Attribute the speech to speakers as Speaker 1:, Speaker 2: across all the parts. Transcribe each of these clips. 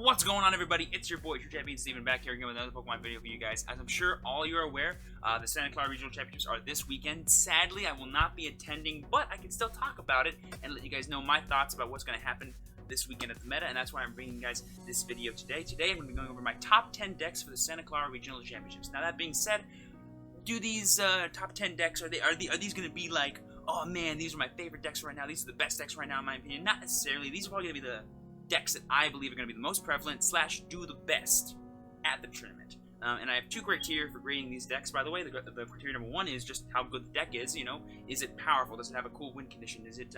Speaker 1: What's going on, everybody? It's your boy TrueChampionSteven back here again with another Pokemon video for you guys. As I'm sure all you are aware, the Santa Clara Regional Championships are this weekend. Sadly, I will not be attending, but I can still talk about it and let you guys know my thoughts about what's going to happen this weekend at the meta, and that's why I'm bringing you guys this video today. Today, I'm going to be going over my top 10 decks for the Santa Clara Regional Championships. Now, that being said, do these top 10 decks, are these going to be like, oh man, these are my favorite decks right now, these are the best decks right now in my opinion? Not necessarily. These are probably going to be the decks that I believe are going to be the most prevalent / do the best at the tournament. And I have two criteria for grading these decks, by the way. The criteria number one is just how good the deck is, you know. Is it powerful? Does it have a cool win condition? Is it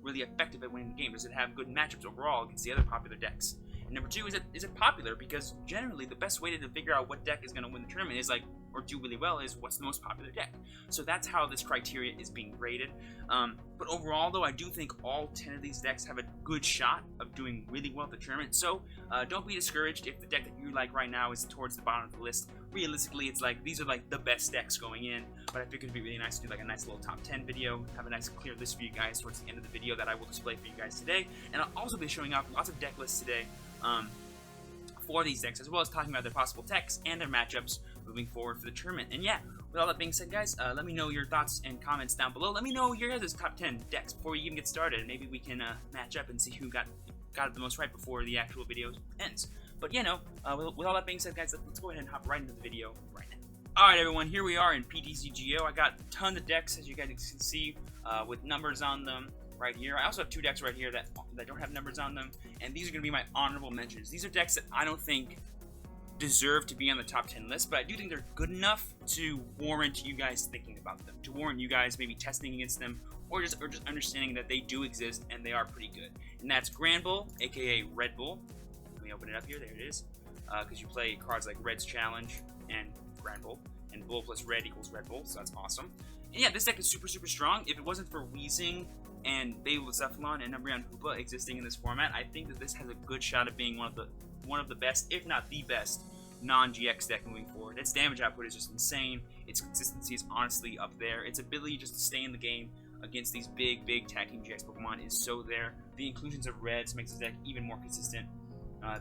Speaker 1: really effective at winning the game? Does it have good matchups overall against the other popular decks? And number two, is it popular? Because generally the best way to figure out what deck is going to win the tournament is like, or do really well, is what's the most popular deck. So that's how this criteria is being graded. But overall, though, I do think all 10 of these decks have a good shot of doing really well at the tournament. So don't be discouraged if the deck that you like right now is towards the bottom of the list. Realistically, it's like these are like the best decks going in. But I figured it'd be really nice to do like a nice little top 10 video, have a nice clear list for you guys towards the end of the video that I will display for you guys today. And I'll also be showing off lots of deck lists today for these decks, as well as talking about their possible techs and their matchups moving forward for the tournament. And yeah, with all that being said, guys, let me know your thoughts and comments down below. Let me know your guys' top 10 decks before we even get started. Maybe we can match up and see who got it the most right before the actual video ends. But you know, with all that being said, guys, let's go ahead and hop right into the video right now. Alright, everyone, here we are in PTCGO. I got a ton of decks, as you guys can see, with numbers on them right here. I also have two decks right here that don't have numbers on them, and these are going to be my honorable mentions. These are decks that I don't think deserve to be on the top 10 list, but I do think they're good enough to warrant you guys thinking about them, to warrant you guys maybe testing against them, or just understanding that they do exist and they are pretty good. And that's Granbull, aka Red Bull. Let me open it up here. There it is. Because you play cards like Red's Challenge and Granbull, and Bull plus Red equals Red Bull, so that's awesome. And yeah, this deck is super strong. If it wasn't for Weezing and Cephalon and Umbreon Hoopa existing in this format, I think that this has a good shot of being one of the best, if not the best, non-GX deck moving forward. Its damage output is just insane. Its consistency is honestly up there. Its ability just to stay in the game against these big tag team GX Pokemon is so there. The inclusions of Reds makes this deck even more consistent.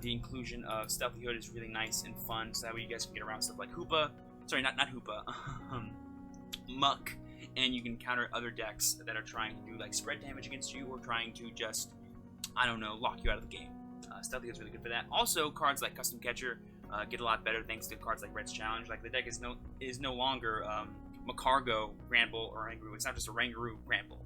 Speaker 1: The inclusion of Stealthy Hood is really nice and fun, so that way you guys can get around stuff like Hoopa. Sorry, not Hoopa. Muck. And you can counter other decks that are trying to do like spread damage against you, or trying to just, I don't know, lock you out of the game. Stealthy is really good for that. Also, cards like Custom Catcher get a lot better thanks to cards like Red's Challenge. Like, the deck is no longer Macargo, Granbull, or Rangaroo. It's not just a Rangaroo, Granbull.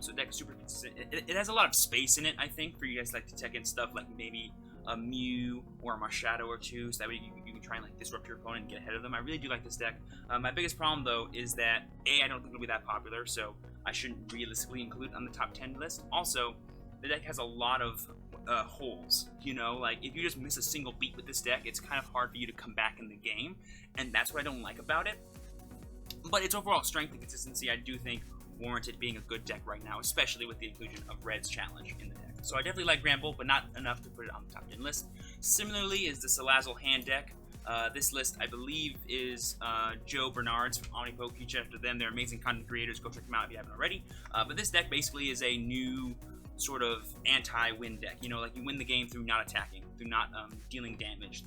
Speaker 1: So the deck is super consistent. It has a lot of space in it, I think, for you guys like to tech in stuff like maybe a Mew or a Marshadow or two, so that way you can try and like disrupt your opponent and get ahead of them. I really do like this deck. My biggest problem though is that I don't think it'll be that popular, so I shouldn't realistically include it on the top 10 list. Also, the deck has a lot of holes, you know, like if you just miss a single beat with this deck, it's kind of hard for you to come back in the game, and that's what I don't like about it. But its overall strength and consistency, I do think, warranted being a good deck right now, especially with the inclusion of Red's Challenge in the deck. So I definitely like Granbull, but not enough to put it on the top 10 list. Similarly is the Salazzle hand deck. This list, I believe, is Joe Bernard's from Omnipoke. You check after them. They're amazing content creators. Go check them out if you haven't already. But this deck basically is a new sort of anti-win deck. You know, like you win the game through not attacking, through not dealing damage.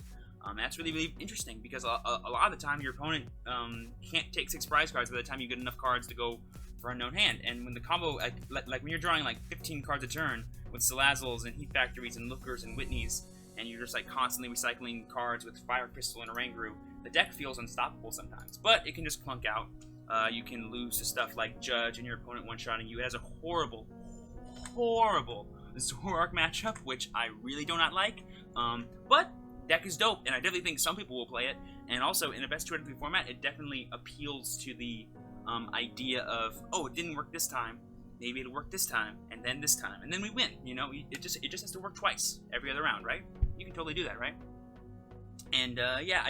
Speaker 1: That's really interesting, because a lot of the time your opponent can't take 6 prize cards by the time you get enough cards to go for Unknown Hand. And when the combo, like when you're drawing like 15 cards a turn with Salazzles and Heat Factories and Lookers and Whitneys, and you're just like constantly recycling cards with Fire Crystal and a Rangaroo, the deck feels unstoppable sometimes. But it can just clunk out. You can lose to stuff like Judge and your opponent one-shotting you. It has a horrible Zoroark matchup, which I really do not like. But deck is dope, and I definitely think some people will play it. And also, in a best 2 out of 3 format, it definitely appeals to the idea of, oh, it didn't work this time, maybe it'll work this time, and then this time, and then we win. You know, it just has to work twice every other round, right? You can totally do that, right? And yeah,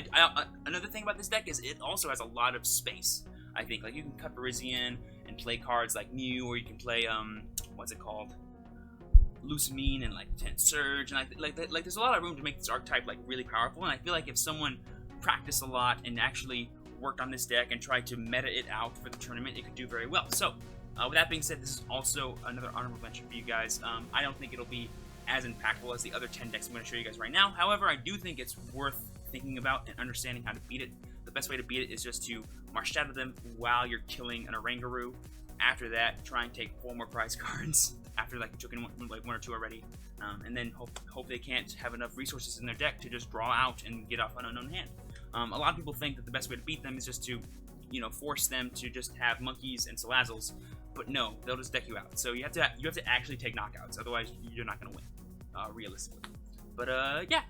Speaker 1: another thing about this deck is it also has a lot of space. I think, like, you can cut Parisian and play cards like Mew, or you can play what's it called, Lucamine and like Tense Surge, and like there's a lot of room to make this archetype like really powerful. And I feel like if someone practiced a lot and actually worked on this deck and tried to meta it out for the tournament, it could do very well. So with that being said, this is also another honorable mention for you guys. I don't think it'll be as impactful as the other 10 decks I'm going to show you guys right now. However, I do think it's worth thinking about and understanding how to beat it. The best way to beat it is just to march out of them while you're killing an Oranguru. After that, try and take 4 more prize cards after like you took in one or two already, and then hope they can't have enough resources in their deck to just draw out and get off an unknown hand. A lot of people think that the best way to beat them is just to, you know, force them to just have monkeys and Salazzles, but no, they'll just deck you out. So you have to actually take knockouts, otherwise you're not going to win, realistically. But yeah.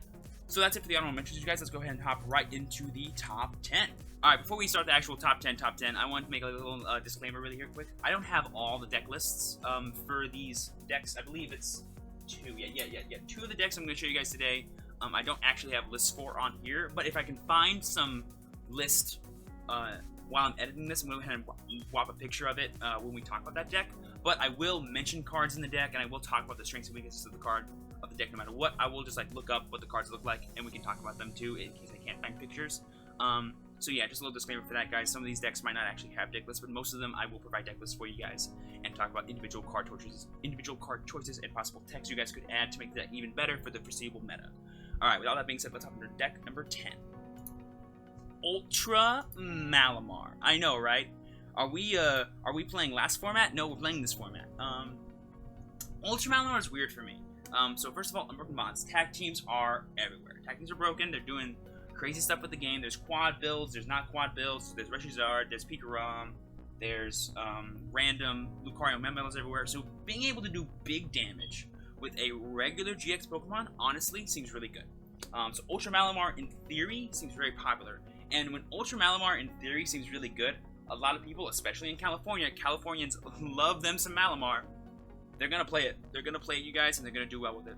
Speaker 1: So that's it for the honorable mentions, you guys. Let's go ahead and hop right into the top 10. Alright, before we start the actual top 10, I want to make a little disclaimer really here quick. I don't have all the deck lists for these decks. I believe it's 2. Yeah. 2 of the decks I'm going to show you guys today. I don't actually have lists for on here, but if I can find some list while I'm editing this, I'm going to go ahead and swap a picture of it when we talk about that deck. But I will mention cards in the deck, and I will talk about the strengths and weaknesses of the card of the deck no matter what. I will just like look up what the cards look like, and we can talk about them too in case I can't find pictures. So yeah, just a little disclaimer for that, guys. Some of these decks might not actually have deck lists, but most of them I will provide deck lists for you guys and talk about individual card choices, and possible text you guys could add to make the deck even better for the foreseeable meta. Alright, with all that being said, let's hop into deck number 10. Ultra Malamar. I know, right? Are we playing last format? No, we're playing this format. Ultra Malamar is weird for me. So first of all, Unbroken mods. Tag teams are everywhere. Tag teams are broken. They're doing crazy stuff with the game. There's quad builds. There's not quad builds. There's Reshizard. There's Pikarom. There's random Lucario Memelos everywhere. So being able to do big damage with a regular GX Pokemon, honestly, seems really good. So Ultra Malamar, in theory, seems very popular. And when Ultra Malamar, in theory, seems really good, a lot of people, especially in California, Californians love them some Malamar. They're going to play it. They're going to play it, you guys, and they're going to do well with it.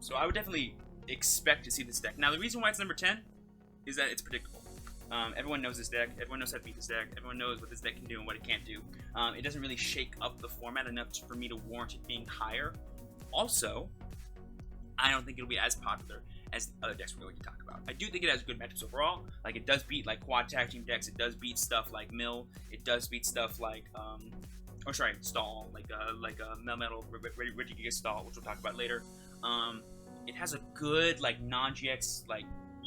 Speaker 1: So I would definitely expect to see this deck. Now, the reason why it's number 10 is that it's predictable. Everyone knows this deck. Everyone knows how to beat this deck. Everyone knows what this deck can do and what it can't do. It doesn't really shake up the format enough for me to warrant it being higher. Also, I don't think it'll be as popular as the other decks we're going to talk about. I do think it has good matchups overall. Like, it does beat, like, quad tag team decks. It does beat stuff like Mill. It does beat stuff like, Stall, like Melmetal, Regigigas Stall, which we'll talk about later. It has a good, like, non-GX, like,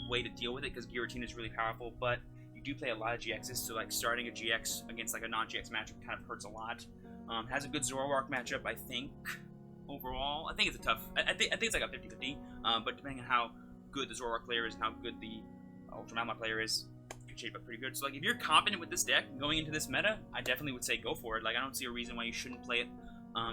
Speaker 1: way to deal with it, because Giratina is really powerful, but you do play a lot of GXs, so, like, starting a GX against, like, a non-GX matchup kind of hurts a lot. Has a good Zoroark matchup, I think, overall. I think it's a tough, I think it's like a 50-50, but depending on how good the Zoroark player is and how good the Ultra Malamar player is, could shape up pretty good. So, like, if you're confident with this deck going into this meta, I definitely would say go for it. Like, I don't see a reason why you shouldn't play it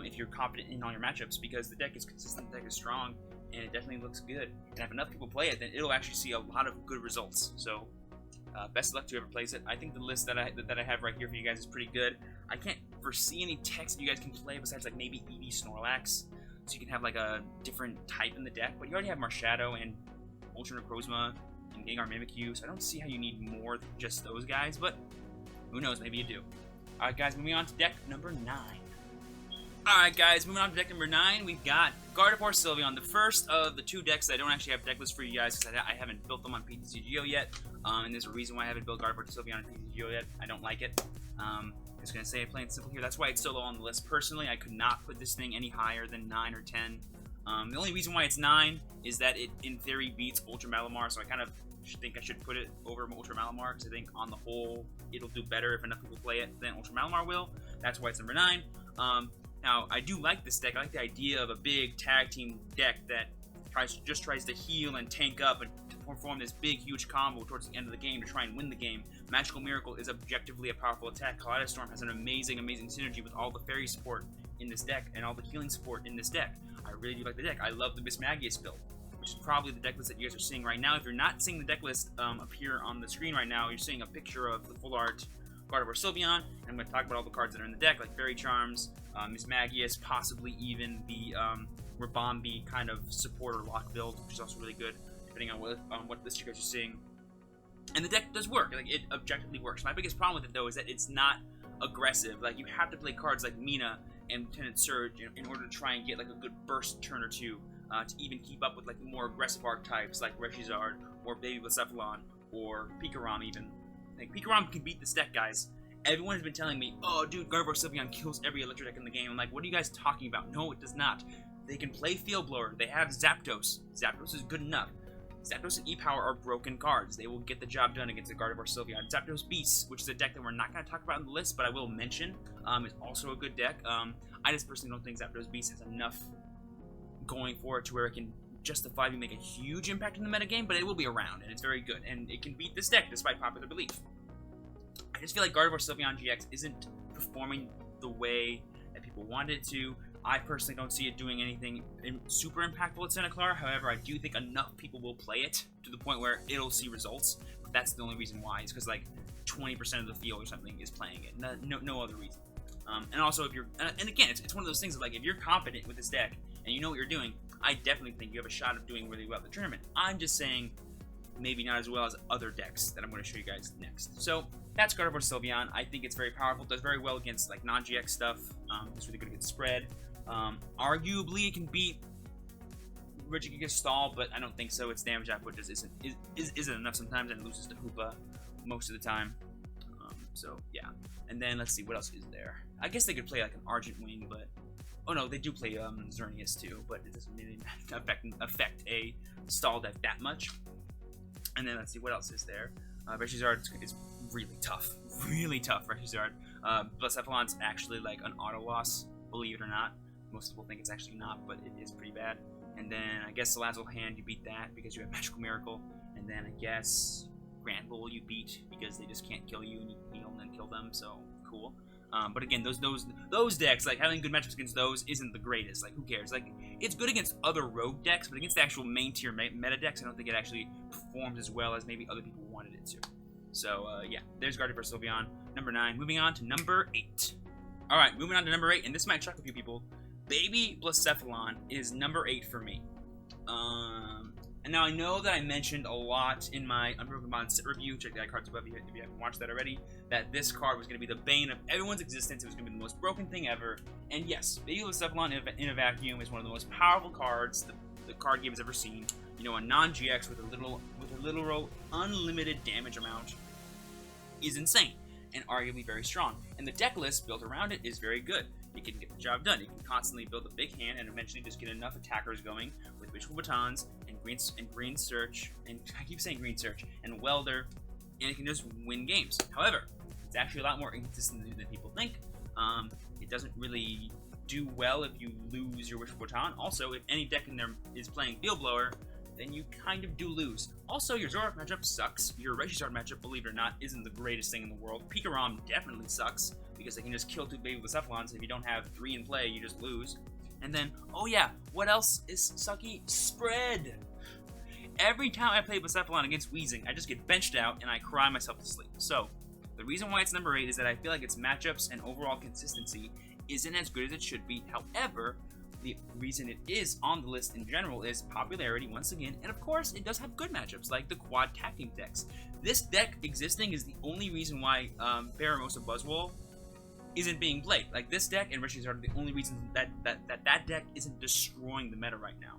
Speaker 1: if you're confident in all your matchups, because the deck is consistent, the deck is strong, and it definitely looks good. And if enough people play it, then it'll actually see a lot of good results. So, best of luck to whoever plays it. I think the list that I have right here for you guys is pretty good. I can't foresee any techs that you guys can play besides, like, maybe EV Snorlax, so you can have, like, a different type in the deck. But you already have Marshadow and Ultra Necrozma and Gengar Mimikyu, so I don't see how you need more than just those guys, but who knows, maybe you do. Alright, guys, moving on to deck number 9. Alright, guys, moving on to deck number 9, we've got Gardevoir Silva, the first of the 2 decks that I don't actually have deck lists for you guys, because I haven't built them on PTCGO yet, and there's a reason why I haven't built Gardevoir Silva on PTCGO yet. I don't like it. I'm just going to say it plain and simple here. That's why it's so low on the list. Personally, I could not put this thing any higher than 9 or 10. The only reason why it's 9 is that it, in theory, beats Ultra Malamar, so I kind of think I should put it over Ultra Malamar, because I think, on the whole, it'll do better if enough people play it than Ultra Malamar will. That's why it's number 9. Now, I do like this deck. I like the idea of a big tag team deck that just tries to heal and tank up and to perform this big, huge combo towards the end of the game to try and win the game. Magical Miracle is objectively a powerful attack. Kaleidostorm has an amazing, amazing synergy with all the fairy support in this deck and all the healing support in this deck. I really do like the deck. I love the Miss Magius build, which is probably the deck list that you guys are seeing right now. If you're not seeing the deck list appear on the screen right now, you're seeing a picture of the full art Gardevoir Silva, and I'm going to talk about all the cards that are in the deck, like Fairy Charms, Miss Magius, possibly even the Rabombi kind of support or lock build, which is also really good, depending on what list you guys are seeing. And the deck does work. Like, it objectively works. My biggest problem with it, though, is that it's not aggressive. Like, you have to play cards like Mina and Lieutenant Surge in order to try and get, like, a good burst turn or two to even keep up with, like, the more aggressive archetypes like Reshizard or Baby Blacephalon or Pikarom even. Like, Pikarom can beat this deck, guys. Everyone has been telling me, oh, dude, Gardevoir Silva kills every electric deck in the game. I'm like, what are you guys talking about? No, it does not. They can play Field Blower. They have Zapdos. Zapdos is good enough. Zapdos and E-Power are broken cards. They will get the job done against the Gardevoir Silva. Zapdos Beast, which is a deck that we're not going to talk about in the list, but I will mention, is also a good deck. I just personally don't think Zapdos Beast has enough going for it to where it can justify me make a huge impact in the metagame, but it will be around, and it's very good, and it can beat this deck despite popular belief. I just feel like Gardevoir Silva on GX isn't performing the way that people want it to. I personally don't see it doing anything super impactful at Santa Clara. However, I do think enough people will play it to the point where it'll see results. But that's the only reason why. Is because like 20% of the field or something is playing it. No other reason. And also, if you're and again, it's one of those things that, like, if you're confident with this deck and you know what you're doing, I definitely think you have a shot of doing really well at the tournament. I'm just saying maybe not as well as other decks that I'm going to show you guys next. So that's Gardevoir Silva. I think it's very powerful. It does very well against like non-GX stuff. It's really good against spread. Arguably, it can beat Regigigas Stall, but I don't think so. Its damage output just isn't enough sometimes, and it loses to Hoopa most of the time. So yeah. And then let's see what else is there. I guess they could play like an Argent Wing, but oh no, they do play Xerneas too, but it doesn't really affect a stall deck that much. And then let's see what else is there. Reshizard is really tough, Reshizard. Blacephalon's actually like an auto loss, believe it or not. Most people think it's actually not, but it is pretty bad. And then I guess Salazzle Hand, you beat that because you have Magical Miracle. And then I guess Granbull you beat because they just can't kill you and you heal and then kill them, so cool. But again, those decks, like having good matchups against those isn't the greatest. Like, who cares? Like, it's good against other rogue decks, but against the actual main tier meta decks, I don't think it actually performs as well as maybe other people wanted it to. So yeah, there's Gardevoir Silva, number 9. Moving on to number 8. All right, moving on to number 8, and this might shock a few people. Baby Blacephalon is number 8 for me. And now I know that I mentioned a lot in my Unbroken set review, check the iCards above if you haven't watched that already, that this card was going to be the bane of everyone's existence. It was going to be the most broken thing ever. And yes, Baby Blacephalon in a vacuum is one of the most powerful cards the card game has ever seen. You know, a non-GX with a literal unlimited damage amount is insane and arguably very strong. And the deck list built around it is very good. You can get the job done. You can constantly build a big hand and eventually just get enough attackers going with Wishful Batons and Green Search, and I keep saying Green Search, and Welder, and it can just win games. However, it's actually a lot more inconsistent than people think. It doesn't really do well if you lose your Wishful Baton. Also, if any deck in there is playing Field Blower, then you kind of do lose. Also, your Zoroark matchup sucks. Your Registard matchup, believe it or not, isn't the greatest thing in the world. Pikarom definitely sucks, because they can just kill 2 Baby Blacephalons. If you don't have 3 in play, you just lose. And then, oh yeah, what else is sucky? Spread! Every time I play Blacephalon against Weezing, I just get benched out and I cry myself to sleep. So, the reason why it's number 8 is that I feel like its matchups and overall consistency isn't as good as it should be. However, the reason it is on the list in general is popularity once again, and of course it does have good matchups like the quad tag team decks. This deck existing is the only reason why Baramosa Buzzwole isn't being played. Like, this deck and Riches are the only reason that deck isn't destroying the meta right now,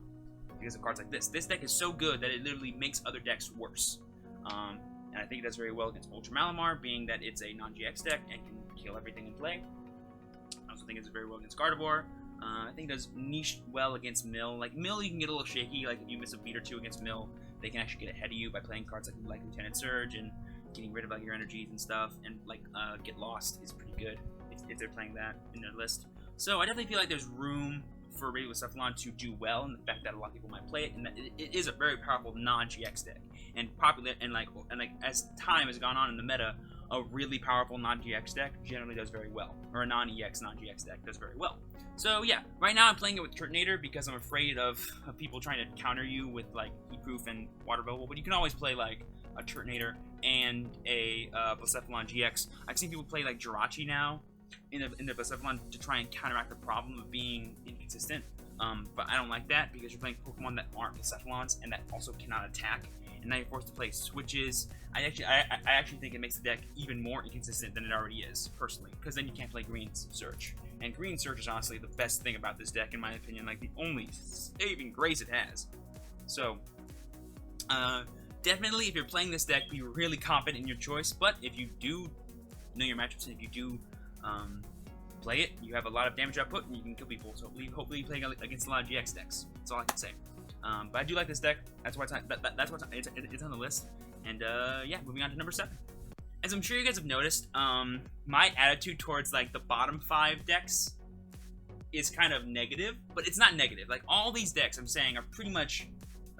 Speaker 1: because of cards like this. This deck is so good that it literally makes other decks worse. And I think it does very well against Ultra Malamar, being that it's a non-GX deck and can kill everything in play. I also think it does very well against Gardevoir. I think it does niche well against Mill. Like, Mill, you can get a little shaky. Like, if you miss a beat or 2 against Mill, they can actually get ahead of you by playing cards like Lieutenant Surge and getting rid of like your energies and stuff. And like Get Lost is pretty good if they're playing that in their list. So I definitely feel like there's room for Baby Blacephalon to do well, and the fact that a lot of people might play it, and that it is a very powerful non-GX deck, and popular, and like as time has gone on in the meta, a really powerful non-GX deck generally does very well, or a non-EX non-GX deck does very well. So yeah, right now I'm playing it with Turtonator because I'm afraid of people trying to counter you with like Heatproof and Water Bubble, but you can always play like a Turtonator and a Blacephalon GX. I've seen people play like Jirachi now in the Blacephalon to try and counteract the problem of being inconsistent, but I don't like that because you're playing Pokemon that aren't Blacephalons and that also cannot attack, and now you're forced to play switches. I actually think it makes the deck even more inconsistent than it already is, personally, because then you can't play Green Search, and Green Search is honestly the best thing about this deck in my opinion, like the only saving grace it has. So definitely if you're playing this deck, be really confident in your choice, but if you do know your matchups and if you do play it. You have a lot of damage output, and you can kill people. So hopefully you play against a lot of GX decks. That's all I can say. But I do like this deck. That's why it's on the list. And yeah, moving on to number 7. As I'm sure you guys have noticed, my attitude towards like the bottom 5 decks is kind of negative, but it's not negative. Like all these decks I'm saying are pretty much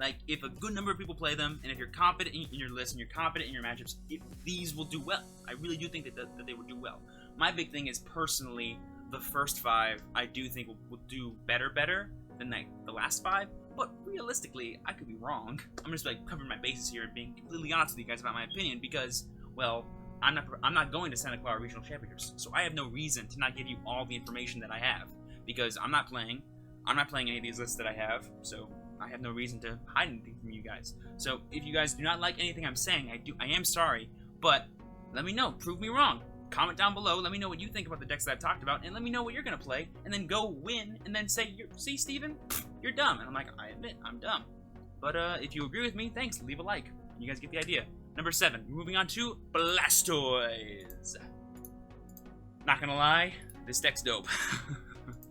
Speaker 1: like if a good number of people play them, and if you're confident in your list and you're confident in your matchups, these will do well. I really do think that they will do well. My big thing is personally the first 5 I do think will do better than like the last 5. But realistically, I could be wrong. I'm just like covering my bases here and being completely honest with you guys about my opinion because, well, I'm not going to Santa Clara Regional Championships, so I have no reason to not give you all the information that I have because I'm not playing any of these lists that I have, so I have no reason to hide anything from you guys. So if you guys do not like anything I'm saying, I am sorry, but let me know. Prove me wrong. Comment down below. Let me know what you think about the decks that I've talked about, and let me know what you're gonna play, and then go win, and then say, "See, Steven, you're dumb." And I'm like, I admit, I'm dumb. But if you agree with me, thanks. Leave a like. You guys get the idea. Number 7. Moving on to Blastoise. Not gonna lie, this deck's dope.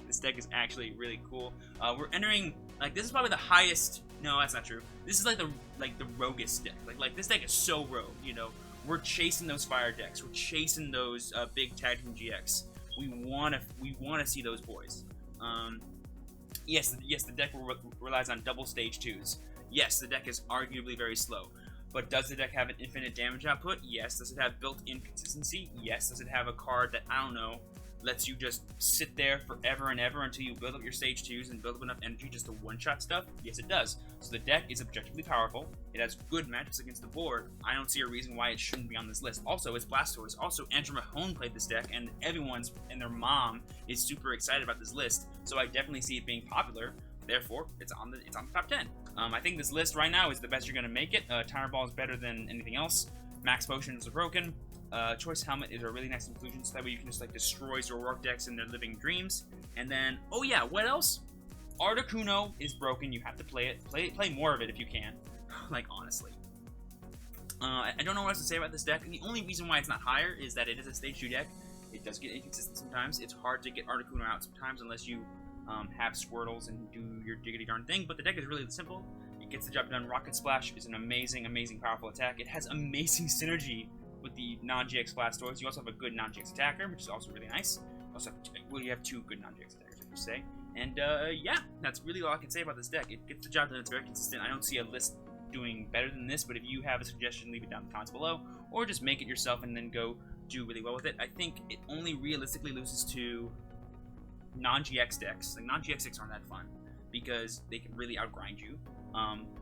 Speaker 1: This deck is actually really cool. We're entering like this is probably the highest. No, that's not true. This is like the roguest deck. Like this deck is so rogue. You know, we're chasing those fire decks. We're chasing those big tag team GX. We wanna see those boys. Yes, the deck relies on double stage 2s. Yes, the deck is arguably very slow. But does the deck have an infinite damage output? Yes. Does it have built-in consistency? Yes. Does it have a card that, I don't know, lets you just sit there forever and ever until you build up your stage 2s and build up enough energy just to one-shot stuff? Yes, it does. So the deck is objectively powerful. It has good matchups against the board. I don't see a reason why it shouldn't be on this list. Also, it's Blastoise. Also, Andrew Mahone played this deck, and everyone's and their mom is super excited about this list. So I definitely see it being popular. Therefore, it's on the top 10. I think this list right now is the best you're going to make it. Timer Ball is better than anything else. Max Potions are broken. Choice Helmet is a really nice inclusion, so that way you can just like destroy Zoroark decks in their living dreams. And then, oh yeah, what else? Articuno is broken. You have to play it. Play more of it if you can. Like honestly, I don't know what else to say about this deck. The only reason why it's not higher is that it is a stage 2 deck. It does get inconsistent sometimes. It's hard to get Articuno out sometimes unless you have Squirtles and do your diggity darn thing, but the deck is really simple. It gets the job done. Rocket Splash is an amazing, powerful attack. It has amazing synergy with the non-GX Blastoise. You also have a good non-GX attacker, which is also really nice. You have 2 good non-GX attackers, I should say. And yeah, that's really all I can say about this deck. It gets the job done. It's very consistent. I don't see a list doing better than this, but if you have a suggestion, leave it down in the comments below, or just make it yourself and then go do really well with it. I think it only realistically loses to non-GX decks. Like non-GX decks aren't that fun because they can really outgrind you.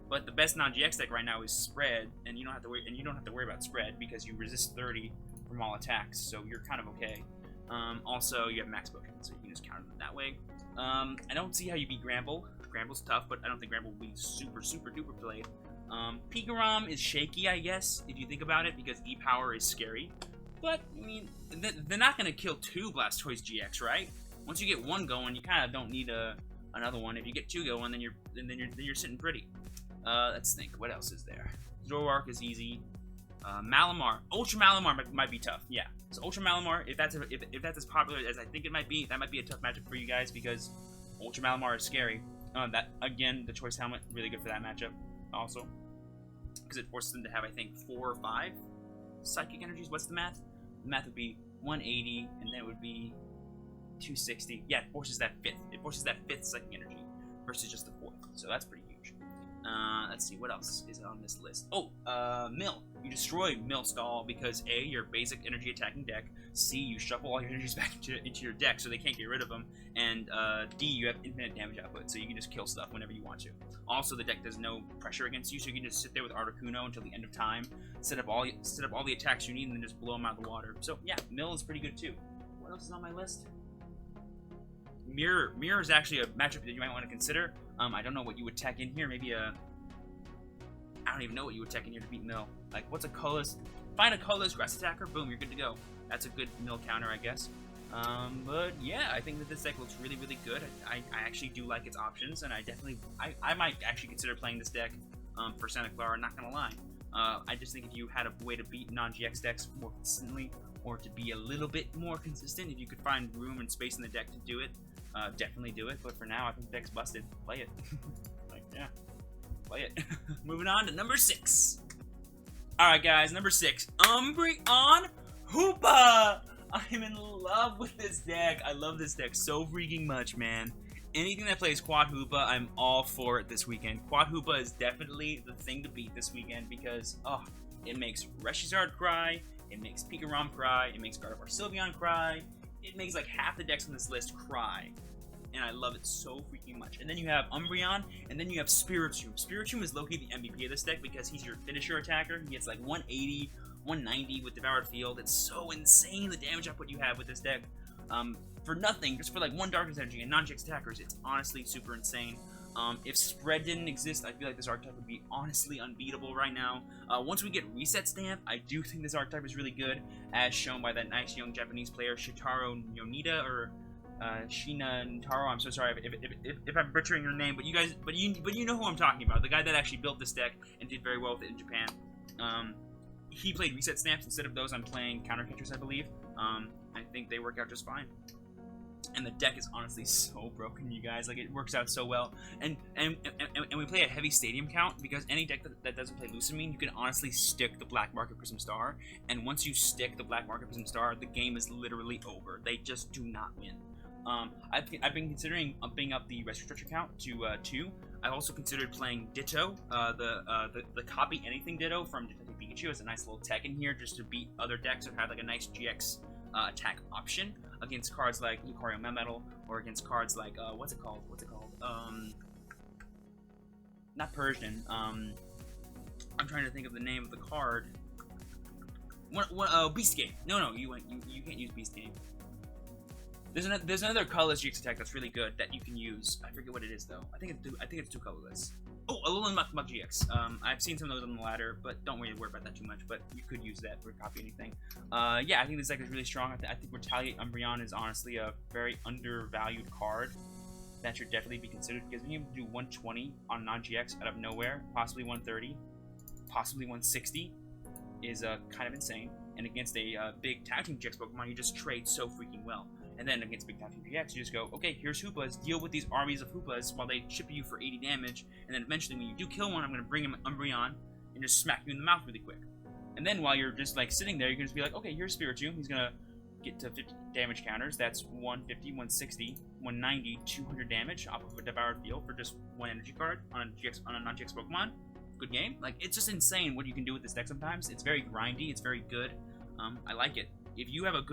Speaker 1: But the best non-GX deck right now is Spread, and you don't have to worry about Spread because you resist 30 from all attacks, so you're kind of okay. Also, you have Max Potion, so you can just counter them that way. I don't see how you beat Gramble. Gramble's tough, but I don't think Gramble will be super duper played. Pikarom is shaky, I guess, if you think about it, because E-Power is scary. But I mean, they're not gonna kill 2 Blastoise GX, right? Once you get 1 going, you kind of don't need another one. If you get 2 going, then you're sitting pretty. Let's think. What else is there? Zoroark is easy. Malamar, Ultra Malamar might be tough. Yeah. So Ultra Malamar, if that's as popular as I think it might be, that might be a tough matchup for you guys because Ultra Malamar is scary. That again, the Choice Helmet really good for that matchup. Also, because it forces them to have I think 4 or 5 psychic energies. What's the math? The math would be 180, and then it would be 260. Yeah, it forces that 5th. It forces that 5th psychic energy versus just the 4th. So that's pretty huge. Let's see, what else is on this list? Oh, Mill. You destroy Mill Stall because A, you're a basic energy attacking deck. C, you shuffle all your energies back into your deck so they can't get rid of them. And D, you have infinite damage output, so you can just kill stuff whenever you want to. Also, the deck does no pressure against you, so you can just sit there with Articuno until the end of time, set up all the attacks you need, and then just blow them out of the water. So yeah, Mill is pretty good too. What else is on my list? Mirror is actually a matchup that you might want to consider. I don't know what you would tech in here. Maybe I don't even know what you would tech in here to beat Mill. Like, what's a colorless? Find a colorless grass attacker. Boom, you're good to go. That's a good Mill counter, I guess. But yeah, I think that this deck looks really good. I actually do like its options, and I might actually consider playing this deck for Santa Clara. Not gonna lie. I just think if you had a way to beat non-GX decks more consistently, or to be a little bit more consistent. If you could find room and space in the deck to do it, definitely do it. But for now, I think the deck's busted. Play it. Like, yeah, play it. Moving on to number 6. Alright guys, number 6, Umbreon Hoopa! I'm in love with this deck. I love this deck so freaking much, man. Anything that plays Quad Hoopa, I'm all for it this weekend. Quad Hoopa is definitely the thing to beat this weekend because, oh, it makes Reshizard cry, it makes Pikarom cry, it makes Gardevoir Silva cry, it makes like half the decks on this list cry. And I love it so freaking much. And then you have Umbreon, and then you have Spiritomb. Spiritomb is low-key the MVP of this deck because he's your finisher attacker. He gets like 180, 190 with Devoured Field. It's so insane the damage output you have with this deck. For nothing, just for like 1 Darkness Energy and non-GX attackers, it's honestly super insane. If Spread didn't exist, I feel like this archetype would be honestly unbeatable right now. Once we get Reset Stamp, I do think this archetype is really good, as shown by that nice young Japanese player, Shitaro Yonida, or Shina Ntaro. I'm so sorry if I'm butchering your name, but you know who I'm talking about. The guy that actually built this deck and did very well with it in Japan. He played Reset Stamps instead of those. I'm playing Counter Catchers, I believe. I think they work out just fine. And the deck is honestly so broken, you guys. Like, it works out so well. And we play a heavy stadium count because any deck that doesn't play Lusamine, you can honestly stick the Black Market Prism Star. And once you stick the Black Market Prism Star, the game is literally over. They just do not win. I've been considering upping up the Rescue Structure count to 2. I've also considered playing Ditto, the Copy Anything Ditto from Detective Pikachu as a nice little tech in here just to beat other decks or have like a nice GX attack option against cards like Lucario Melmetal or against cards like what's it called? Not Persian. I'm trying to think of the name of the card. Beast Game. No, you can't use Beast Game. There's another colorless GX attack that's really good that you can use. I forget what it is though. I think it's 2 colorless. Oh, Alolan Muk GX. I've seen some of those on the ladder, but don't really worry about that too much. But you could use that for Copy Anything. Yeah, I think this deck is really strong. I think Retaliate Umbreon is honestly a very undervalued card that should definitely be considered because being able to do 120 on non-GX out of nowhere, possibly 130, possibly 160, is kind of insane. And against a big Tag Team GX Pokemon, you just trade so freaking well. And then against Big Tag Team GX, you just go, okay, here's Hoopas, deal with these armies of Hoopas while they chip you for 80 damage, and then eventually when you do kill one, I'm going to bring him Umbreon and just smack you in the mouth really quick. And then while you're just like sitting there, you can just be like, okay, here's Spiritomb, he's going to get to 50 damage counters, that's 150, 160, 190, 200 damage off of a Devoured Field for just 1 energy card on a non-GX Pokemon. Good game. Like, it's just insane what you can do with this deck sometimes. It's very grindy, it's very good. I like it. If you have a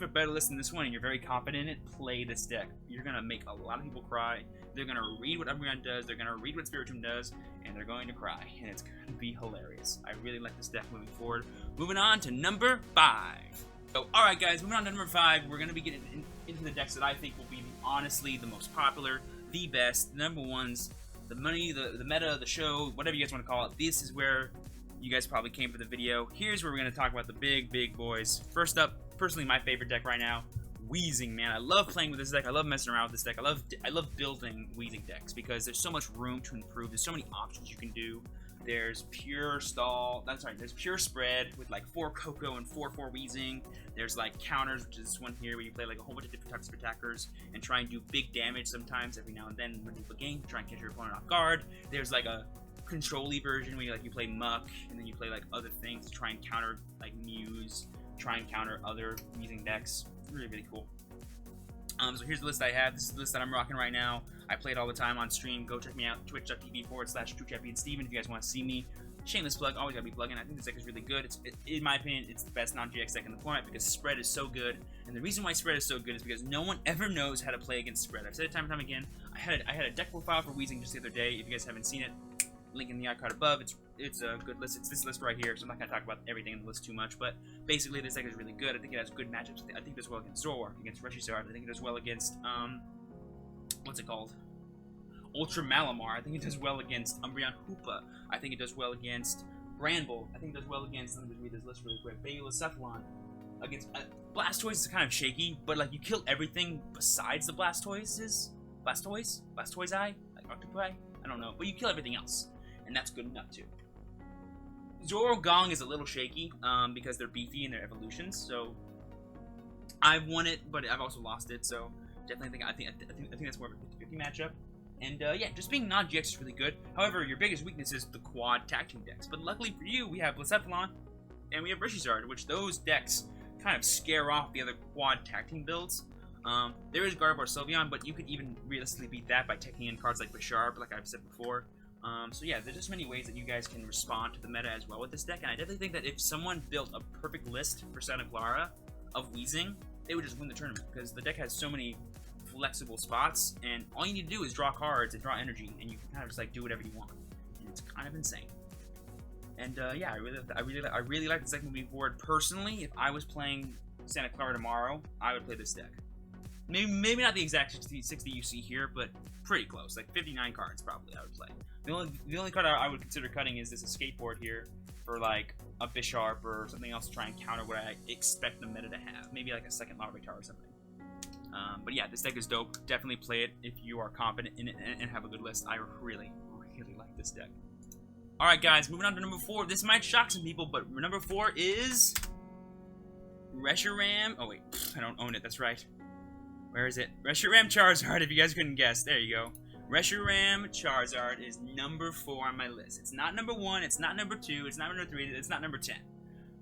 Speaker 1: better list than this one and you're very confident in it, play this deck. You're gonna make a lot of people cry. They're gonna read what Umbreon does, they're gonna read what Spiritomb does, and they're going to cry. And it's gonna be hilarious. I really like this deck moving forward. Moving on to number 5. So, alright guys, moving on to number 5, we're gonna be getting into the decks that I think will be honestly the most popular, the best, the number ones, the money, the meta, the show, whatever you guys want to call it. This is where you guys probably came for the video. Here's where we're going to talk about the big boys. First up, personally my favorite deck right now, Weezing, man. I love playing with this deck. I love messing around with this deck. I love building Weezing decks because there's so much room to improve. There's so many options you can do. There's pure there's pure spread with like 4 Coco and 4/4 Weezing. There's like counters, which is this one here where you play like a whole bunch of different types of attackers and try and do big damage sometimes every now and then when you play a game, try and catch your opponent off guard. There's like a control-y version where you play Muck and then you play like other things to try and counter like Muse, try and counter other Weezing decks. Really cool. So here's the list I have. This is the list that I'm rocking right now. I play it all the time on stream. Go check me out, twitch.tv/TrueChampionSteven if you guys want to see me. Shameless plug, always gotta be plugging. I think this deck is really good. In my opinion, it's the best non-GX deck in the format because Spread is so good. And the reason why Spread is so good is because no one ever knows how to play against Spread. I've said it time and time again. I had a deck profile for Weezing just the other day. If you guys haven't seen it, link in the icon above. It's a good list. It's this list right here, so I'm not gonna talk about everything in the list too much. But basically, this deck is really good. I think it has good matchups. I think it does well against Zoroark, against Reshizard. I think it does well against what's it called? Ultra Malamar. I think it does well against Umbreon Hoopa. I think it does well against Bramble. I think it does well against, let me just read this list really quick, Babylocephalon. Against Blastoise is kind of shaky, but like you kill everything besides the Blastoise-Eye? Like Octopi? I don't know, but you kill everything else, and that's good enough too. Zoro Gong is a little shaky because they're beefy in their evolutions, so I've won it, but I've also lost it, so definitely I think that's more of a 50-50 matchup. And yeah, just being non-GX is really good. However, your biggest weakness is the quad tag team decks. But luckily for you, we have Blacephalon and we have Charizard, which those decks kind of scare off the other quad tag team builds. There is Gardevoir Silva, but you could even realistically beat that by taking in cards like Bisharp, like I've said before. So yeah, there's just many ways that you guys can respond to the meta as well with this deck, and I definitely think that if someone built a perfect list for Santa Clara of Weezing, they would just win the tournament, because the deck has so many flexible spots, and all you need to do is draw cards and draw energy, and you can kind of just like do whatever you want, and it's kind of insane. And yeah, I really like this deck moving forward. Personally, if I was playing Santa Clara tomorrow, I would play this deck. Maybe not the exact 60 you see here, but pretty close. Like 59 cards probably I would play. The only card I would consider cutting is this skateboard here for like a Bisharp or something else to try and counter what I expect the meta to have. Maybe like a second Larvitar or something. But yeah, this deck is dope. Definitely play it if you are confident in it and have a good list. I really like this deck. Alright guys, moving on to number 4. This might shock some people, but number 4 is Reshiram. Oh wait, I don't own it, that's right. Where is it? Reshiram Charizard, if you guys couldn't guess. There you go. Reshiram Charizard is number 4 on my list. It's not number 1, it's not number 2, it's not number 3, it's not number 10.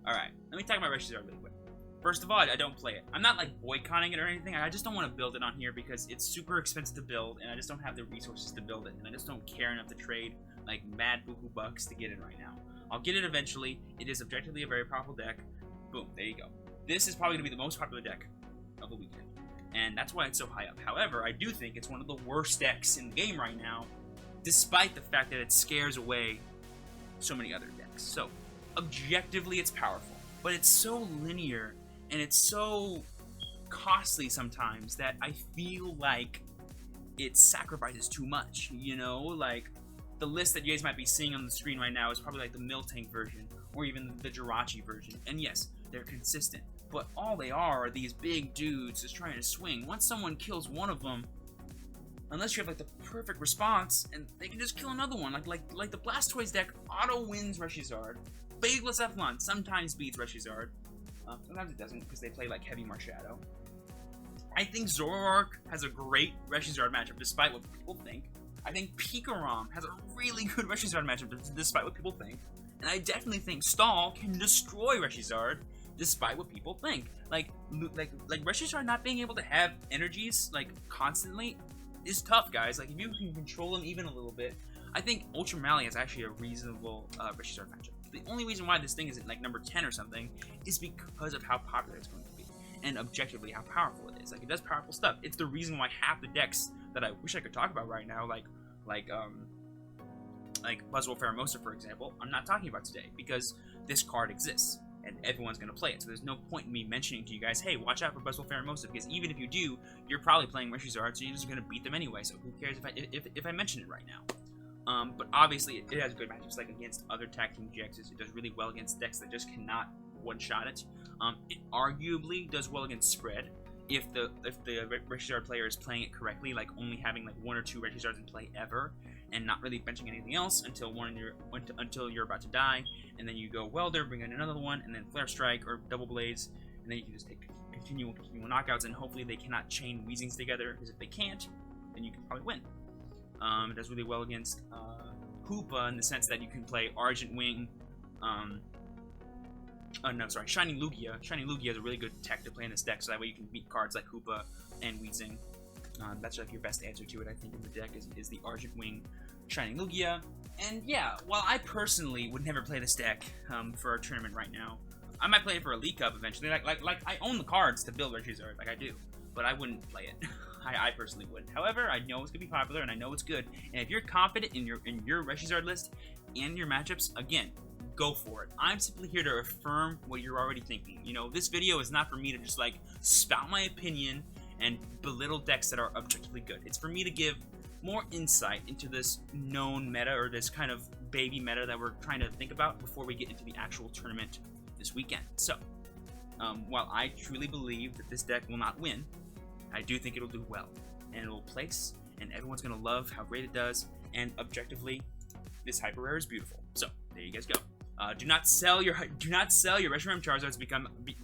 Speaker 1: Alright, let me talk about Reshiram really quick. First of all, I don't play it. I'm not like boycotting it or anything. I just don't want to build it on here because it's super expensive to build, and I just don't have the resources to build it, and I just don't care enough to trade like mad boo-boo bucks to get it right now. I'll get it eventually. It is objectively a very powerful deck. Boom, there you go. This is probably going to be the most popular deck of the weekend, and that's why it's so high up. However, I do think it's one of the worst decks in the game right now, despite the fact that it scares away so many other decks. So, objectively, it's powerful, but it's so linear, and it's so costly sometimes that I feel like it sacrifices too much, you know? Like, the list that you guys might be seeing on the screen right now is probably like the Miltank version, or even the Jirachi version. And yes, they're consistent, but all they are these big dudes just trying to swing. Once someone kills one of them, unless you have like the perfect response, and they can just kill another one. Like the Blastoise deck auto wins Reshizard. Big Blacephalon sometimes beats Reshizard. Sometimes it doesn't, because they play like Heavy Marshadow. I think Zoroark has a great Reshizard matchup, despite what people think. I think Pikarom has a really good Reshizard matchup, despite what people think. And I definitely think Stall can destroy Reshizard, despite what people think. Like Reshizard not being able to have energies, like, constantly is tough, guys. Like, if you can control them even a little bit, I think Ultra Malamar is actually a reasonable Reshizard matchup. The only reason why this thing isn't, like, number 10 or something is because of how popular it's going to be. And objectively, how powerful it is. Like, it does powerful stuff. It's the reason why half the decks that I wish I could talk about right now, like Buzzwole Pheromosa, for example, I'm not talking about today, because this card exists, and everyone's going to play it. So there's no point in me mentioning to you guys, hey, watch out for Buzzwole Pheromosa, because even if you do, you're probably playing Reshizard, so you're just going to beat them anyway, so who cares if I mention it right now. But obviously, it has good matchups, like against other tag team GXs. It does really well against decks that just cannot one-shot it. It arguably does well against spread, if the Reshizard player is playing it correctly, like only having like 1 or 2 Reshizards in play ever, and not really benching anything else until you're about to die, and then you go Welder, bring in another one, and then Flare Strike or Double Blaze, and then you can just take continual knockouts, and hopefully they cannot chain Weezings together, because if they can't, then you can probably win. It does really well against Hoopa in the sense that you can play Argent Wing, Shining Lugia. Shining Lugia is a really good tech to play in this deck, so that way you can beat cards like Hoopa and Weezing. That's like your best answer to it, I think, in the deck is the Argent Wing Shining Lugia. And yeah, while I personally would never play this deck for a tournament right now, I might play it for a League Cup eventually. Like I own the cards to build Reshizard, like I do, but I wouldn't play it. I personally wouldn't. However, I know it's gonna be popular, and I know it's good. And if you're confident in your Reshizard list and your matchups, again, go for it. I'm simply here to affirm what you're already thinking. You know, this video is not for me to just like spout my opinion and belittle decks that are objectively good. It's for me to give more insight into this known meta, or this kind of baby meta that we're trying to think about before we get into the actual tournament this weekend. So, while I truly believe that this deck will not win, I do think it'll do well, and it'll place, and everyone's gonna love how great it does, and objectively, this hyper rare is beautiful. So, there you guys go. Do not sell your Reshiram Charizards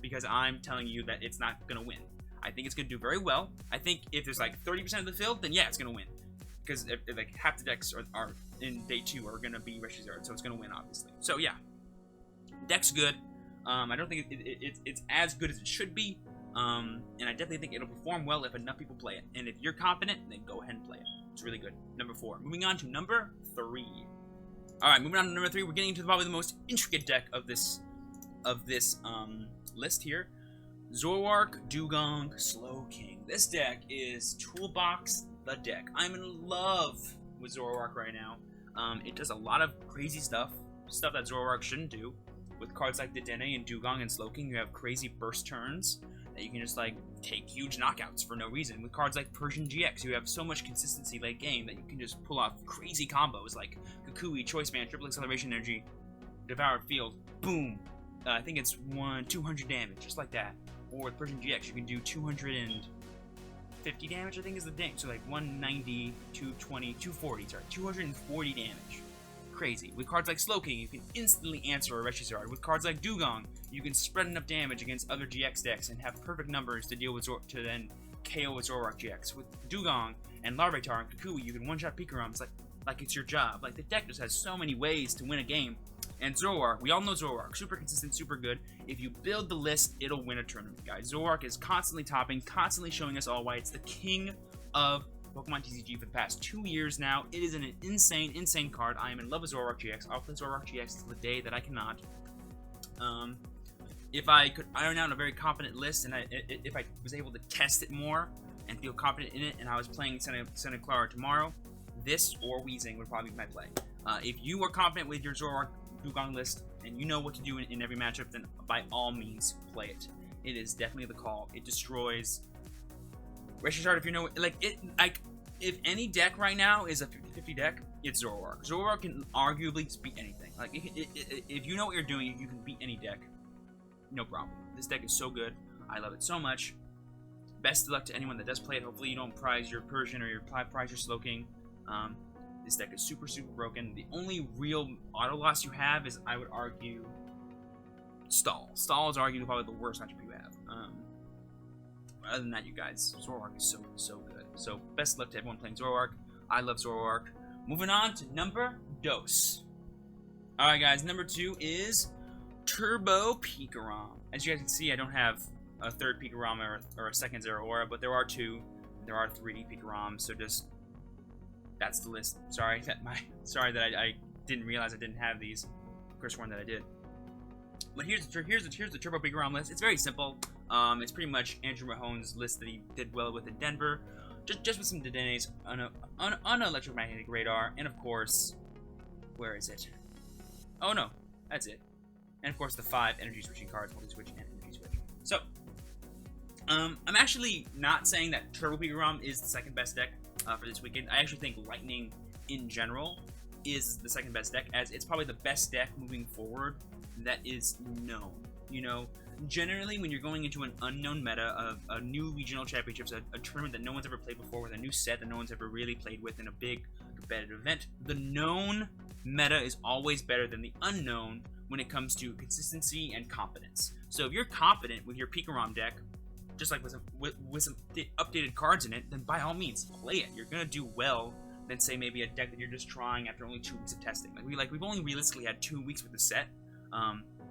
Speaker 1: because I'm telling you that it's not gonna win. I think it's gonna do very well. I think if there's like 30% of the field, then yeah, it's gonna win. Because like half the decks are in day 2 are gonna be Reshiram, so it's gonna win obviously. So yeah, deck's good. I don't think it's as good as it should be. And I definitely think it'll perform well if enough people play it. And if you're confident, then go ahead and play it. It's really good. Number 4. Moving on to number 3. Alright, moving on to number 3, we're getting into probably the most intricate deck of this list here. Zoroark, Dugong, Slowking. This deck is Toolbox the deck. I'm in love with Zoroark right now. It does a lot of crazy stuff that Zoroark shouldn't do. With cards like Dedenne and Dugong and Slowking, you have crazy burst turns that you can just like take huge knockouts for no reason. With cards like Persian GX, you have so much consistency late game that you can just pull off crazy combos like Kukui, Choice Band, Triple Acceleration Energy, Devoured Field, boom. I think it's 200 damage, just like that. Or with Persian GX, you can do 250 damage, I think is the thing. So like 190, 220, 240, sorry, 240 damage. Crazy. With cards like Slowking, you can instantly answer a Reshiram. With cards like Dugong, you can spread enough damage against other GX decks and have perfect numbers to deal with to then KO with Zoroark GX. With Dugong and Larvitar and Kukui, you can one-shot Picarums like it's your job. Like the deck just has so many ways to win a game. And Zoroark, we all know Zoroark, super consistent, super good. If you build the list, it'll win a tournament, guys. Zoroark is constantly topping, constantly showing us all why it's the king of Pokemon TCG for the past 2 years now. It is an insane, insane card. I am in love with Zoroark GX. I'll play Zoroark GX till the day that I cannot. If I could iron out a very confident list, and if I was able to test it more and feel confident in it, and I was playing Santa Clara tomorrow, this or Weezing would probably be my play. If you are confident with your Zoroark Dugong list and you know what to do in every matchup, then by all means play it. It is definitely the call. It destroys Reshiram. If you know, if any deck right now is a 50-50 deck, it's Zoroark. Zoroark can arguably beat anything. Like if you know what you're doing, you can beat any deck, no problem. This deck is so good. I love it so much. Best of luck to anyone that does play it. Hopefully you don't prize your Persian or prize your Slowking. This deck is super, super broken. The only real auto loss you have is, I would argue, Stall. Stall is arguably probably the worst matchup you have. Other than that, you guys, Zoroark is so good. So best of luck to everyone playing Zoroark. I love Zoroark. Moving on to number dos. Alright guys, number 2 is Turbo Pikarom. As you guys can see, I don't have a third Pikarom or a second Zeraora, but there are 2. There are 3 Pikaroms, so just that's the list. Sorry that I didn't realize I didn't have these. Of course, one that I did. But here's the Turbo Pikarom list. It's very simple. It's pretty much Andrew Mahone's list that he did well with in Denver. Just with some Dedennes on electromagnetic radar, and of course, where is it? Oh no, that's it. And of course the 5 energy switching cards, multi-switch and energy switch. So, I'm actually not saying that Turbo Pikarom is the second best deck for this weekend. I actually think Lightning in general is the second best deck, as it's probably the best deck moving forward that is known. You know, generally when you're going into an unknown meta of a new regional championships, a tournament that no one's ever played before, with a new set that no one's ever really played with in a big competitive event, the known meta is always better than the unknown when it comes to consistency and confidence. So if you're confident with your Pikarom deck, just like with some updated cards in it, then by all means play it. You're gonna do well than say maybe a deck that you're just trying after only 2 weeks of testing. We've only realistically had 2 weeks with the set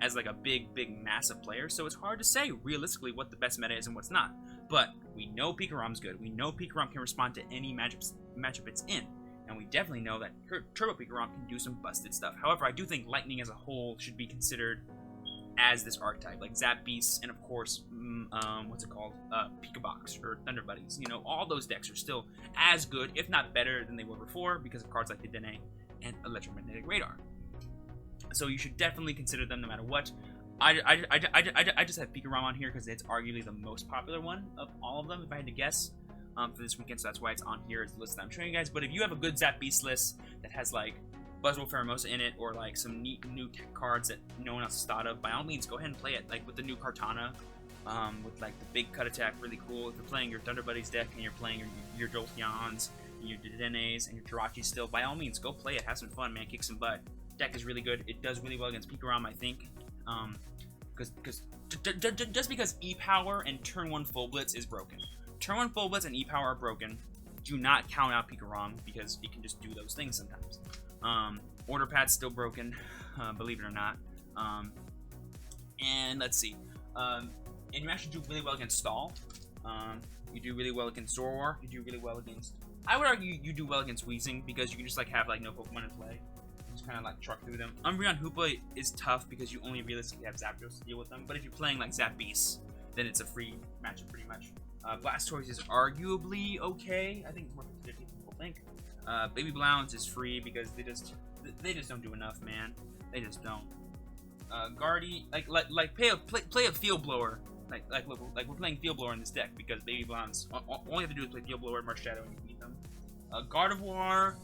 Speaker 1: as like a big massive player, so it's hard to say realistically what the best meta is and what's not. But we know Picarom's good. We know Pikarom can respond to any matchup it's in, and we definitely know that Turbo Pikarom can do some busted stuff. However, I do think Lightning as a whole should be considered as this archetype, like Zap Beasts, and of course, Pikabox or Thunder Buddies. You know, all those decks are still as good, if not better, than they were before because of cards like the Dedenne and Electromagnetic Radar. So you should definitely consider them no matter what. I just have Pikarom on here because it's arguably the most popular one of all of them, if I had to guess, for this weekend. So that's why it's on here as the list that I'm showing you guys. But if you have a good Zap Beast list that has like Buzzwole Pheromosa in it, or like some neat new tech cards that no one else has thought of, by all means go ahead and play it. Like with the new Kartana, with like the big cut attack, really cool. If you're playing your Thunder Buddies deck and you're playing your Jolteons and your Dedennes and your Jirachis still, by all means go play it, have some fun, man, kick some butt. deck is really good. It does really well against Pikarom, I think. Just because E-Power and Turn 1 Full Blitz is broken. Turn 1 Full Blitz and E-Power are broken. Do not count out Pikarom because it can just do those things sometimes. Order Pad's still broken, believe it or not. And let's see. And you actually do really well against Stall. You do really well against Zoroark. You do really well against... I would argue you do well against Weezing because you can just like have like no Pokemon in play. Just kind of like truck through them. Umbreon Hoopa is tough because you only realistically have Zapdos to deal with them. But if you're playing like Zapbeast, then it's a free matchup pretty much. Blastoise is arguably okay. I think it's more 50-50 than people think. Baby Blounce is free because they just don't do enough, man. They just don't. Guardy, play a Field Blower. Like we're playing Field Blower in this deck because Baby Blounce, all you have to do is play Field Blower, March Shadow, and you beat them. Gardevoir,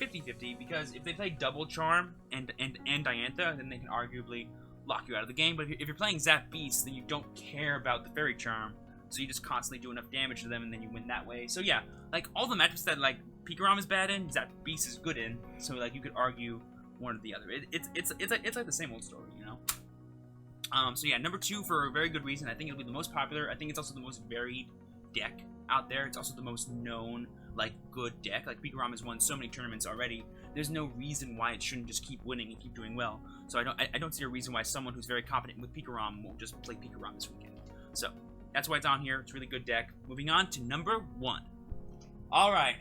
Speaker 1: 50-50 because if they play Double Charm and Diantha, then they can arguably lock you out of the game. But if you're playing Zapbeast, then you don't care about the Fairy Charm, so you just constantly do enough damage to them, and then you win that way. So yeah, like all the matchups that like Pikarom is bad in, Zapbeast is good in. So like you could argue one or the other. It's like the same old story, you know. So yeah, number 2 for a very good reason. I think it'll be the most popular. I think it's also the most varied deck out there. It's also the most known, like, good deck. Like, Pikarom has won so many tournaments already. There's no reason why it shouldn't just keep winning and keep doing well. So I don't see a reason why someone who's very confident with Pikarom won't just play Pikarom this weekend. So that's why it's on here. It's a really good deck. Moving on to number 1. All right.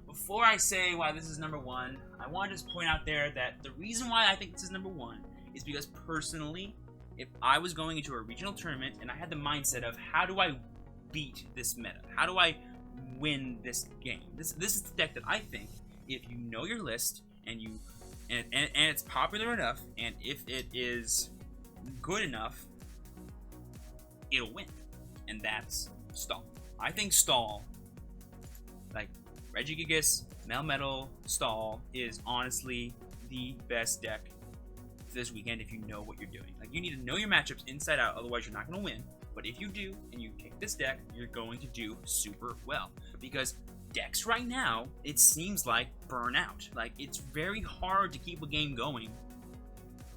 Speaker 1: Before I say why this is number 1, I want to just point out there that the reason why I think this is number 1 is because personally, if I was going into a regional tournament and I had the mindset of how do I beat this meta? How do I win this game? This is the deck that I think if you know your list and it's popular enough and if it is good enough, it'll win. And that's Stall. I think Stall, like Regigigas, Melmetal, Stall is honestly the best deck this weekend if you know what you're doing. Like, you need to know your matchups inside out, otherwise you're not going to win. But if you do, and you pick this deck, you're going to do super well. Because decks right now, it seems like burn out. Like, it's very hard to keep a game going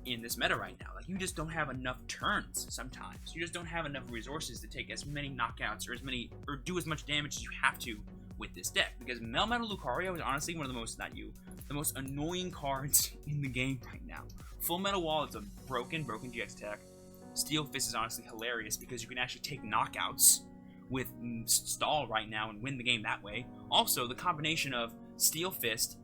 Speaker 1: in this meta right now. Like, you just don't have enough turns sometimes. You just don't have enough resources to take as many knockouts or do as much damage as you have to with this deck. Because Melmetal Lucario is honestly one of the most annoying cards in the game right now. Full Metal Wall is a broken GX tech. Steel Fist is honestly hilarious because you can actually take knockouts with Stall right now and win the game that way. Also, the combination of Steel Fist,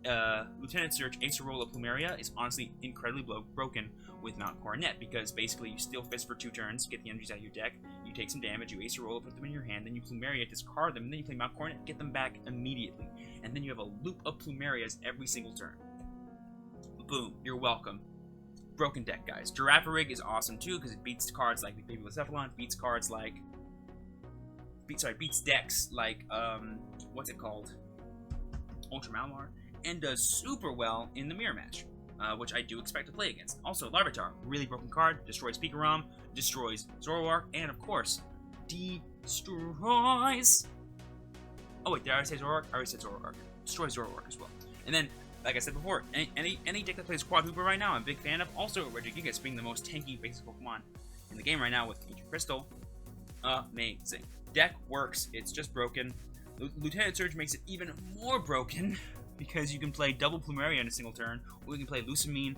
Speaker 1: Lieutenant Surge, Acerola, Plumeria is honestly incredibly broken with Mount Coronet because basically you Steel Fist for 2 turns, get the energies out of your deck, you take some damage, you Acerola, put them in your hand, then you Plumeria, discard them, and then you play Mount Coronet, get them back immediately. And then you have a loop of Plumerias every single turn. Boom, you're welcome. Broken deck, guys. Girafarig is awesome too because it beats cards like Baby Blacephalon, beats cards like beats decks like what's it called? Ultra Malamar, and does super well in the mirror match, which I do expect to play against. Also, Larvitar, really broken card, destroys Pikarom, destroys Zoroark, and of course, destroys... Oh wait, did I already say Zoroark? I already said Zoroark. Destroys Zoroark as well. And then, like I said before, any deck that plays Quad Hooper right now, I'm a big fan of. Also, Regigigas being the most tanky basic Pokemon in the game right now with Ancient Crystal. Amazing. Deck works, it's just broken. Lieutenant Surge makes it even more broken because you can play double Plumeria in a single turn, or you can play Lusamine,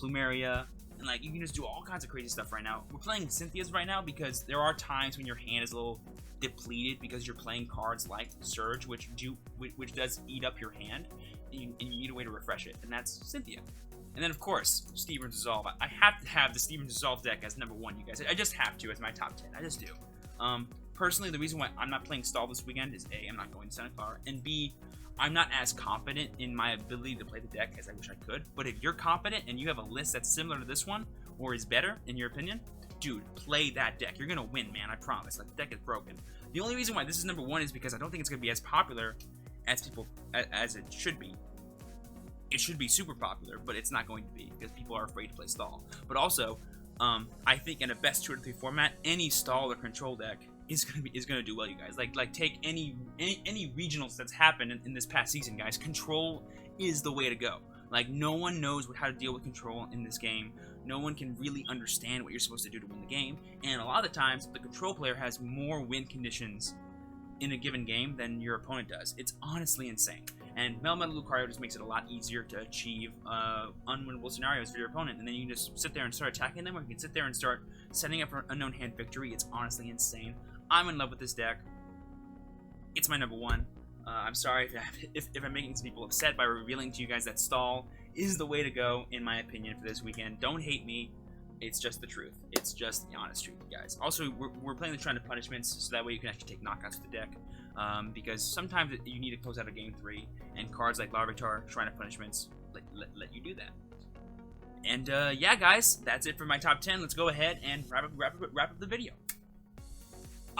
Speaker 1: Plumeria, and like you can just do all kinds of crazy stuff right now. We're playing Cynthia's right now because there are times when your hand is a little depleted because you're playing cards like Surge, which does eat up your hand, and you need a way to refresh it, and that's Cynthia. And then of course, Steven's Resolve. I have to have the Steven's Resolve deck as number 1, you guys. I just have to as my top 10. I just do. Personally, the reason why I'm not playing Stall this weekend is A, I'm not going to Santa Clara, and B, I'm not as confident in my ability to play the deck as I wish I could. But if you're confident and you have a list that's similar to this one, or is better, in your opinion, dude, play that deck. You're gonna win, man, I promise. Like, the deck is broken. The only reason why this is number 1 is because I don't think it's gonna be as popular as as it should be. It should be super popular, but it's not going to be because people are afraid to play Stall. But also, I think in a best 2 out of 3 format, any Stall or control deck is gonna do well, you guys. Like take any regionals that's happened in this past season, guys. Control is the way to go. Like, no one knows how to deal with control in this game. No one can really understand what you're supposed to do to win the game. And a lot of the times, the control player has more win conditions in a given game than your opponent does. It's honestly insane. And Melmetal Lucario just makes it a lot easier to achieve unwinnable scenarios for your opponent. And then you can just sit there and start attacking them, or you can sit there and start setting up for an unknown hand victory. It's honestly insane. I'm in love with this deck. It's my number one. I'm sorry if I'm making some people upset by revealing to you guys that stall is the way to go, in my opinion, for this weekend. Don't hate me. It's just the truth. It's just the honest truth, guys. Also, we're playing the Shrine of Punishments, so that way you can actually take knockouts with the deck. Because sometimes you need to close out a game 3, and cards like Larvitar, Shrine of Punishments, let you do that. And yeah, guys, that's it for my top 10. Let's go ahead and wrap up the video.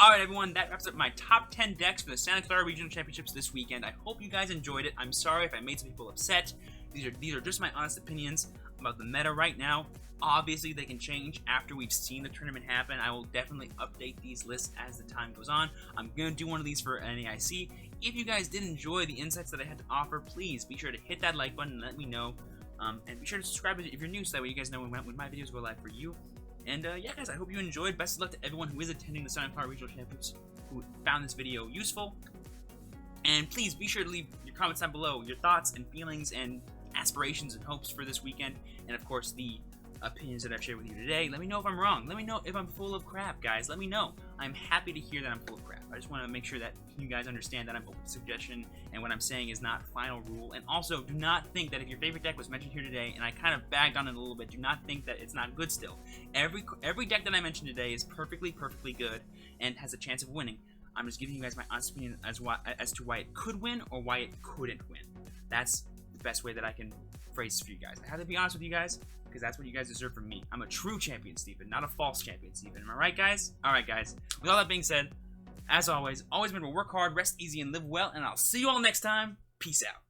Speaker 1: Alright, everyone, that wraps up my top 10 decks for the Santa Clara Regional Championships this weekend. I hope you guys enjoyed it. I'm sorry if I made some people upset. These are just my honest opinions about the meta right now. Obviously, they can change after we've seen the tournament happen. I will definitely update these lists as the time goes on. I'm going to do one of these for NAIC. If you guys did enjoy the insights that I had to offer, please be sure to hit that like button and let me know. And be sure to subscribe if you're new, so that way you guys know when my videos go live for you. And yeah, guys, I hope you enjoyed. Best of luck to everyone who is attending the Santa Clara Regional Championships who found this video useful. And please be sure to leave your comments down below, your thoughts and feelings and aspirations and hopes for this weekend. And of course, the opinions that I've shared with you today. Let me know if I'm wrong. Let me know if I'm full of crap, guys. Let me know. I'm happy to hear that I'm full of crap. I just want to make sure that you guys understand that I'm open to suggestion, and what I'm saying is not final rule. And also, do not think that if your favorite deck was mentioned here today, and I kind of bagged on it a little bit, do not think that it's not good still. Every deck that I mentioned today is perfectly good and has a chance of winning. I'm just giving you guys my honest opinion as to why it could win or why it couldn't win. That's the best way that I can phrase it for you guys. I have to be honest with you guys, because that's what you guys deserve from me. I'm a true champion, Steven, not a false champion, Steven. Am I right, guys? Alright, guys. With all that being said, as always remember, work hard, rest easy, and live well, and I'll see you all next time. Peace out.